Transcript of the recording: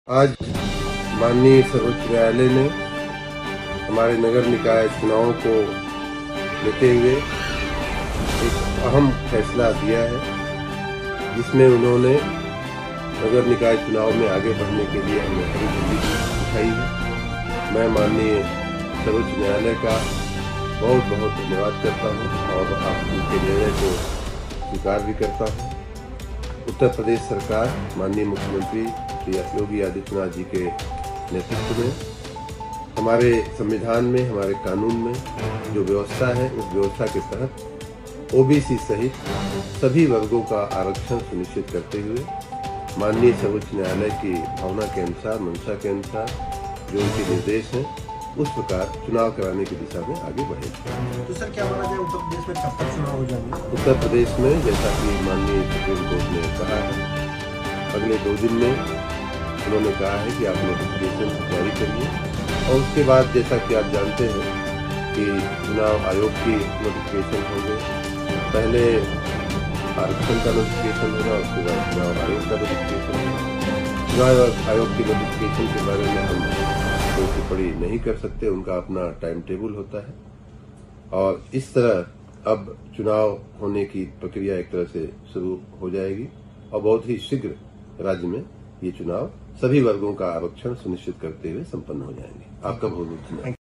आज माननीय सर्वोच्च न्यायालय ने हमारे नगर निकाय चुनावों को लेते हुए एक अहम फैसला दिया है, जिसमें उन्होंने नगर निकाय चुनाव में आगे बढ़ने के लिए हमें हरी झंडी दिखाई है। मैं माननीय सर्वोच्च न्यायालय का बहुत बहुत धन्यवाद करता हूं और आप उनके निर्णय को स्वीकार भी करता हूं। उत्तर प्रदेश सरकार माननीय मुख्यमंत्री श्री योगी आदित्यनाथ जी के नेतृत्व में हमारे संविधान में, हमारे कानून में जो व्यवस्था है, उस व्यवस्था के तहत ओबीसी सहित सभी वर्गों का आरक्षण सुनिश्चित करते हुए माननीय सर्वोच्च न्यायालय की भावना के अनुसार, मंशा के अनुसार जो उनके निर्देश हैं, उस प्रकार चुनाव कराने की दिशा में आगे बढ़े। तो सर, क्या माना जाए उत्तर प्रदेश में कब तक चुनाव हो जाएंगे? उत्तर प्रदेश में जैसा कि माननीय सुप्रीम कोर्ट ने कहा है, अगले 2 दिन में उन्होंने कहा है कि आप नोटिफिकेशन जारी करिए और उसके बाद जैसा कि आप जानते हैं कि चुनाव आयोग की नोटिफिकेशन होंगे। पहले आरक्षण का नोटिफिकेशन होगा, उसके बाद चुनाव आयोग का नोटिफिकेशन होगा। चुनाव आयोग की नोटिफिकेशन के बारे में हम कोई टिप्पणी नहीं कर सकते, उनका अपना टाइम टेबल होता है और इस तरह अब चुनाव होने की प्रक्रिया एक तरह से शुरू हो जाएगी और बहुत ही शीघ्र राज्य में ये चुनाव सभी वर्गों का आरक्षण सुनिश्चित करते हुए संपन्न हो जाएंगे। आपका बहुत बहुत धन्यवाद।